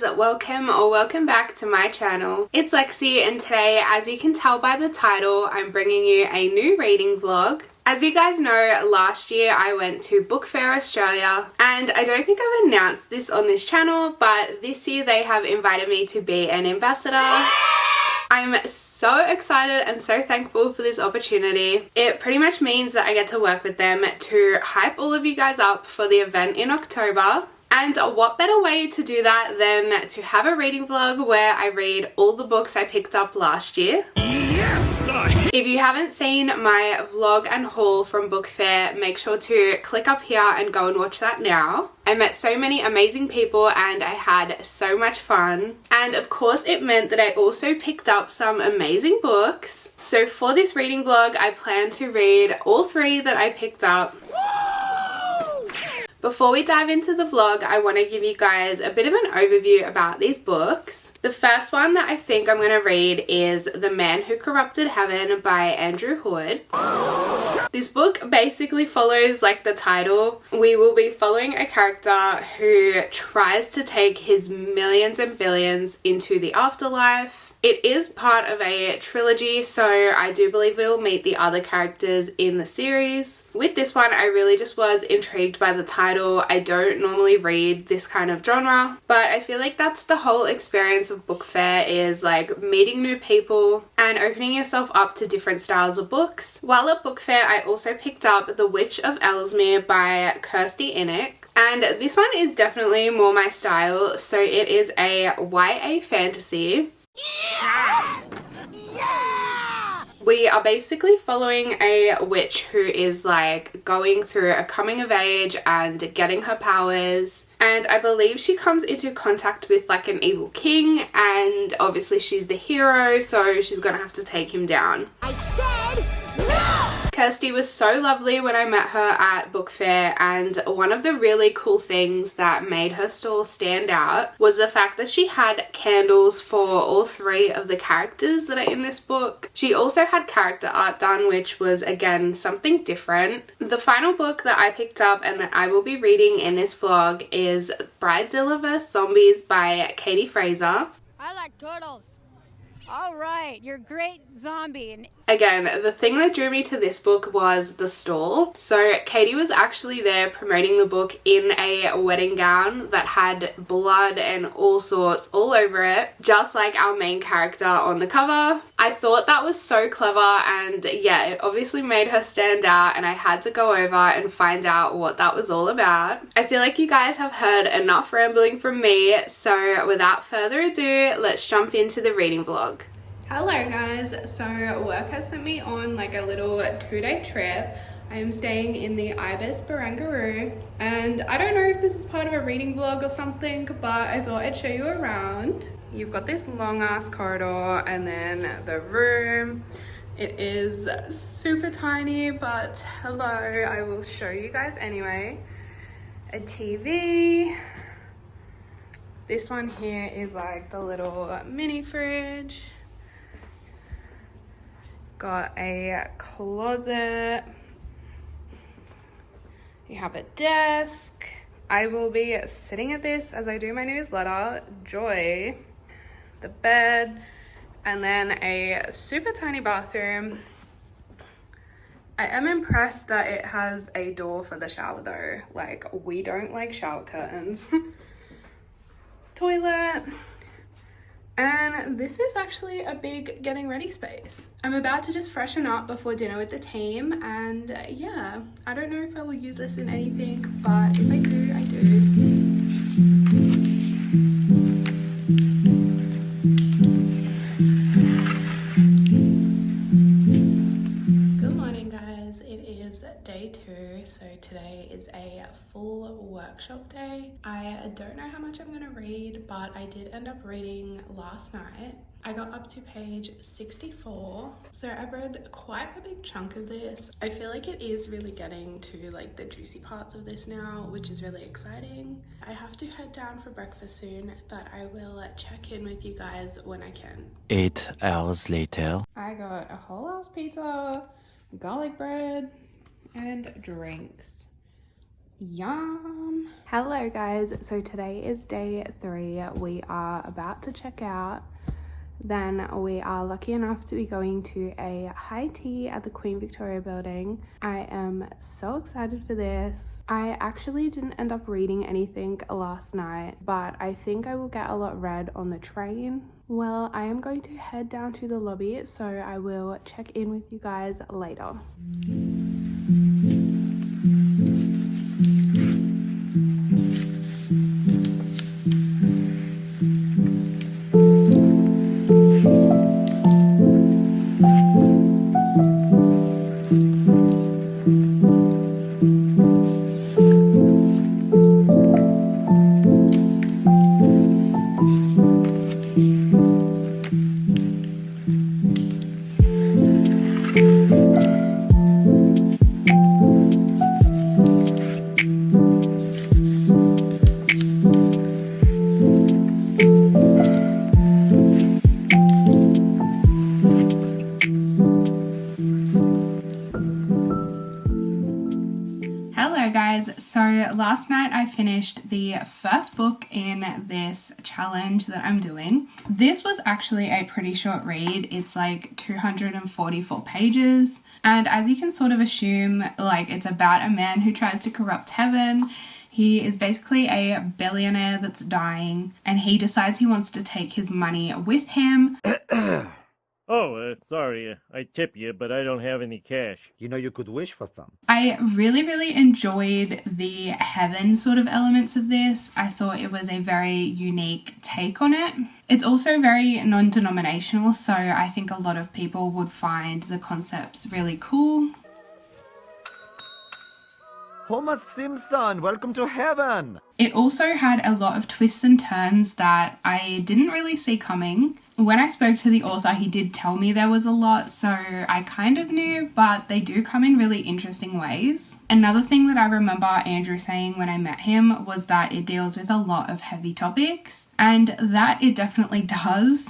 guys, welcome back to my channel. It's Lexi, and today, as you can tell by the title, I'm bringing you a new reading vlog. As you guys know, last year I went to Book Fair Australia, and I don't think I've announced this on this channel, but this year they have invited me to be an ambassador. I'm so excited and so thankful for this opportunity. It pretty much means that I get to work with them to hype all of you guys up for the event in October. And what better way to do that than to have a reading vlog where I read all the books I picked up last year. Yes! If you haven't seen my vlog and haul from Book Fair, make sure to click up here and go and watch that now. I met so many amazing people and I had so much fun. And of course it meant that I also picked up some amazing books. So for this reading vlog, I plan to read all 3 that I picked up. Before we dive into the vlog, I want to give you guys a bit of an overview about these books. The first one that I think I'm going to read is The Man Who Corrupted Heaven by Andrew Hood. This book basically follows like the title. We will be following a character who tries to take his millions and billions into the afterlife. It is part of a trilogy, so I do believe we will meet the other characters in the series. With this one, I really just was intrigued by the title. I don't normally read this kind of genre, but I feel like that's the whole experience of Book Fair, is like meeting new people and opening yourself up to different styles of books. While at Book Fair, I also picked up The Witch of Ellesmere by Kirsty Inic. And this one is definitely more my style, so it is a YA fantasy. Yeah! Yeah! We are basically following a witch who is like going through a coming of age and getting her powers, and I believe she comes into contact with like an evil king, and obviously she's the hero, so she's gonna have to take him down. I said no! Kirsty was so lovely when I met her at Book Fair, and one of the really cool things that made her stall stand out was the fact that she had candles for all 3 of the characters that are in this book. She also had character art done, which was again something different. The final book that I picked up and that I will be reading in this vlog is Bridezilla vs. Zombies by Fraser. I like turtles. All right, you're great zombie. Again, the thing that drew me to this book was the stall. So Katie was actually there promoting the book in a wedding gown that had blood and all sorts all over it, just like our main character on the cover. I thought that was so clever, and yeah, it obviously made her stand out, and I had to go over and find out what that was all about. I feel like you guys have heard enough rambling from me, so without further ado, let's jump into the reading vlog. Hello guys, so work has sent me on like a little 2-day trip. I am staying in the Ibis Barangaroo, and I don't know if this is part of a reading vlog or something, but I thought I'd show you around. You've got this long ass corridor and then the room. It is super tiny, but hello, I will show you guys anyway. A TV. This one here is like the little mini fridge. Got a closet. You have a desk. I will be sitting at this as I do my newsletter, Joy. The bed, and then a super tiny bathroom. I am impressed that it has a door for the shower though. Like, we don't like shower curtains. Toilet. And this is actually a big getting ready space. I'm about to just freshen up before dinner with the team, and yeah, I don't know if I will use this in anything, but if I do, I do. Day 2, so today is a full workshop day. I don't know how much I'm gonna read, but I did end up reading last night. I got up to page 64, so I've read quite a big chunk of this. I feel like it is really getting to like the juicy parts of this now, which is really exciting. I have to head down for breakfast soon, but I will check in with you guys when I can. 8 hours later. I got a whole house pizza, garlic bread, and drinks. Yum. Hello guys, so today is day 3. We are about to check out. Then we are lucky enough to be going to a high tea at the Queen Victoria building. I am so excited for this. I actually didn't end up reading anything last night, but I think I will get a lot read on the train. Well, I am going to head down to the lobby, so I will check in with you guys later. Hello guys, so last night I finished the first book in this challenge that I'm doing. This was actually a pretty short read. It's like 244 pages, and as you can sort of assume, like, it's about a man who tries to corrupt heaven. He is basically a billionaire that's dying, and he decides he wants to take his money with him. Sorry, I tip you, but I don't have any cash. You know, you could wish for some. I really enjoyed the heaven sort of elements of this. I thought it was a very unique take on it. It's also very non-denominational, so I think a lot of people would find the concepts really cool. Homer Simpson, welcome to heaven! It also had a lot of twists and turns that I didn't really see coming. When I spoke to the author, he did tell me there was a lot, so I kind of knew, but they do come in really interesting ways. Another thing that I remember Andrew saying when I met him was that it deals with a lot of heavy topics, and that it definitely does.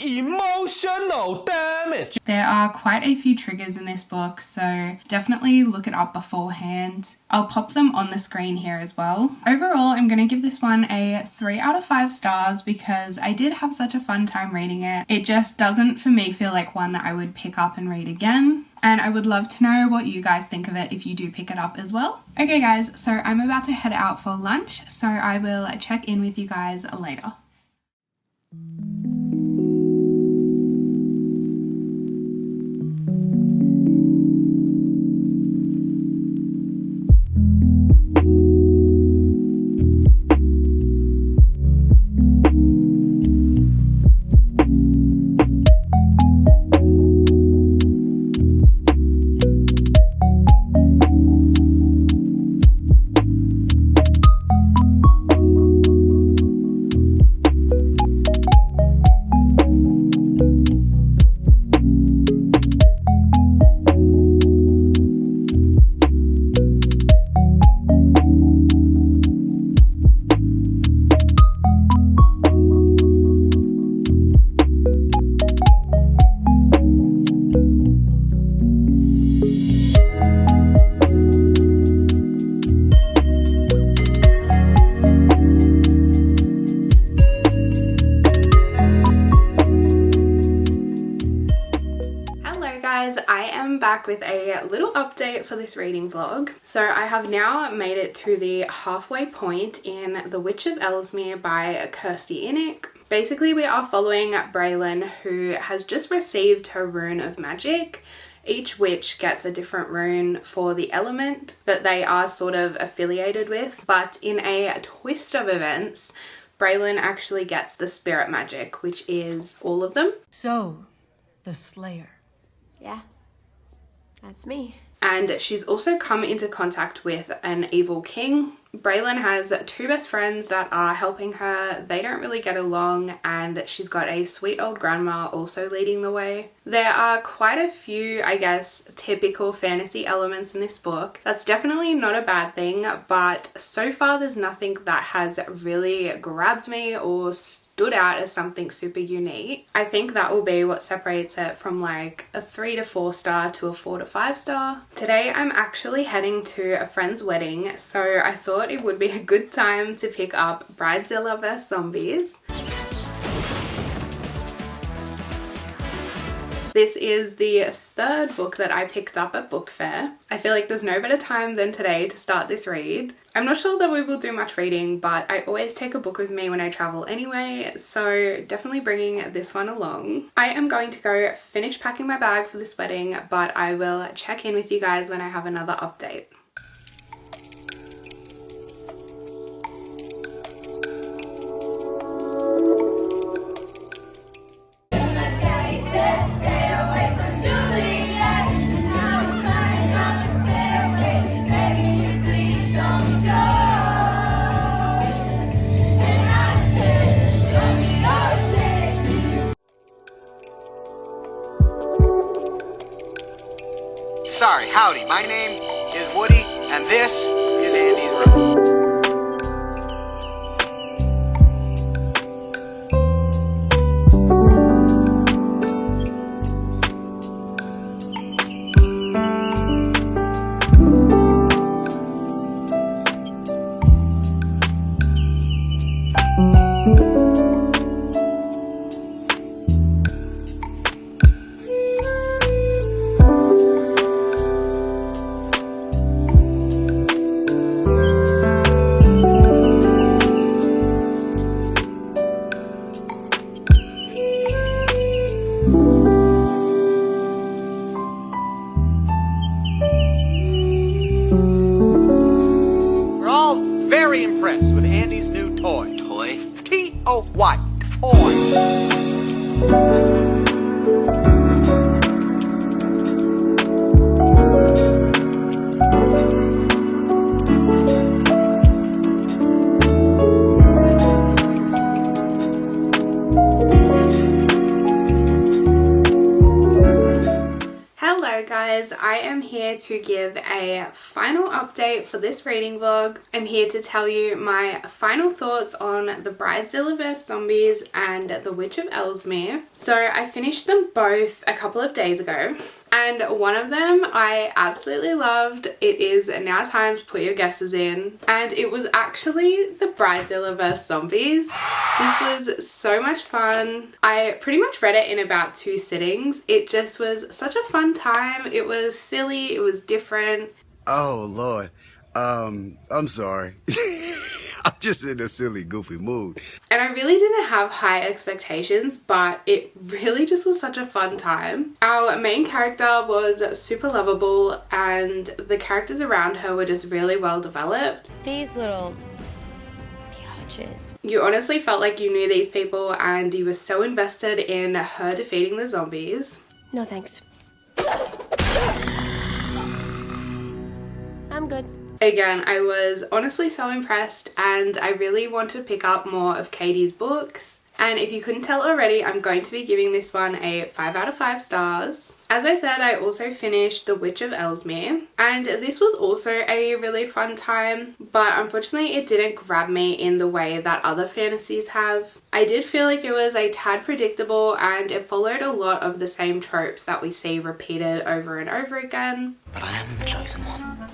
Emotional damage. There are quite a few triggers in this book, so definitely look it up beforehand. I'll pop them on the screen here as well. Overall, I'm going to give this one a 3 out of 5 stars because I did have such a fun time reading it. It just doesn't, for me, feel like one that I would pick up and read again. And I would love to know what you guys think of it if you do pick it up as well. Okay guys, so I'm about to head out for lunch, so I will check in with you guys later. I am back with a little update for this reading vlog. So I have now made it to the halfway point in The Witch of Ellesmere by Kirsty Inic. Basically, we are following Braylon, who has just received her rune of magic. Each witch gets a different rune for the element that they are sort of affiliated with, but in a twist of events, Braylon actually gets the spirit magic, which is all of them. So, the Slayer. Yeah, that's me. And she's also come into contact with an evil king. Braylon has two best friends that are helping her. They don't really get along, and she's got a sweet old grandma also leading the way. There are quite a few, I guess, typical fantasy elements in this book. That's definitely not a bad thing, but so far there's nothing that has really grabbed me or stood out as something super unique. I think that will be what separates it from like a 3 to 4 star to a 4 to 5 star. Today I'm actually heading to a friend's wedding, so I thought it would be a good time to pick up Bridezilla vs Zombies. This is the third book that I picked up at book fair. I feel like there's no better time than today to start this read. I'm not sure that we will do much reading, but I always take a book with me when I travel anyway, so definitely bringing this one along. I am going to go finish packing my bag for this wedding, but I will check in with you guys when I have another update. Sorry, howdy, my name is Woody, and this is Andy's room. Very impressed with Andy's new toy. Toy? T-O-Y. Toy. Hello guys, I am here to give a final update for this reading vlog. I'm here to tell you my final thoughts on the Bridezilla vs Zombies and the Witch of Ellesmere. So I finished them both a couple of days ago, and one of them I absolutely loved. It is now time to put your guesses in, and it was actually the Bridezilla vs Zombies. This was so much fun. I pretty much read it in about 2 sittings. It just was such a fun time. It was silly, it was different. Oh Lord, I'm sorry. I'm just in a silly, goofy mood. And I really didn't have high expectations, but it really just was such a fun time. Our main character was super lovable, and the characters around her were just really well developed. These little biatches. You honestly felt like you knew these people, and you were so invested in her defeating the zombies. No thanks. I'm good. Again, I was honestly so impressed, and I really want to pick up more of Katie's books. And if you couldn't tell already, I'm going to be giving this one a 5 out of 5 stars. As I said, I also finished The Witch of Ellesmere, and this was also a really fun time, but unfortunately it didn't grab me in the way that other fantasies have. I did feel like it was a tad predictable, and it followed a lot of the same tropes that we see repeated over and over again. But I am the chosen one.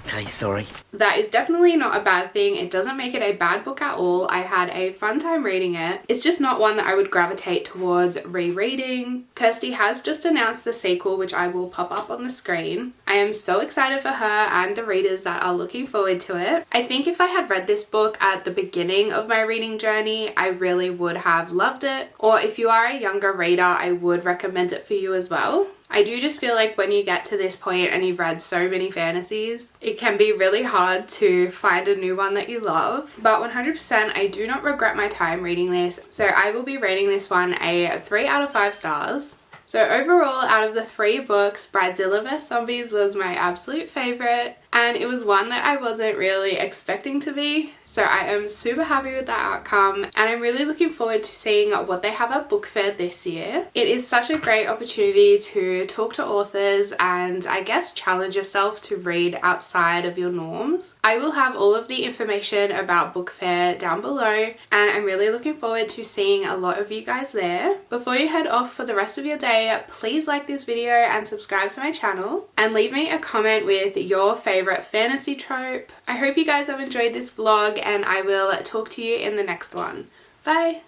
Okay, sorry. That is definitely not a bad thing. It doesn't make it a bad book at all. I had a fun time reading it. It's just not one that I would gravitate towards rereading. Kirsty has just announced the sequel, which I will pop up on the screen. I am so excited for her and the readers that are looking forward to it. I think if I had read this book at the beginning of my reading journey, I really would have loved it. Or if you are a younger reader, I would recommend it for you as well. I do just feel like when you get to this point and you've read so many fantasies, it can be really hard to find a new one that you love. But 100% I do not regret my time reading this, so I will be rating this one a 3 out of 5 stars. So overall, out of the 3 books, Bridezilla vs Zombies was my absolute favourite. and it was one that I wasn't really expecting to be, so I am super happy with that outcome, and I'm really looking forward to seeing what they have at Book Fair this year. It is such a great opportunity to talk to authors and I guess challenge yourself to read outside of your norms. I will have all of the information about Book Fair down below, and I'm really looking forward to seeing a lot of you guys there. Before you head off for the rest of your day, please like this video and subscribe to my channel, and leave me a comment with your favorite fantasy trope. I hope you guys have enjoyed this vlog, and I will talk to you in the next one. Bye!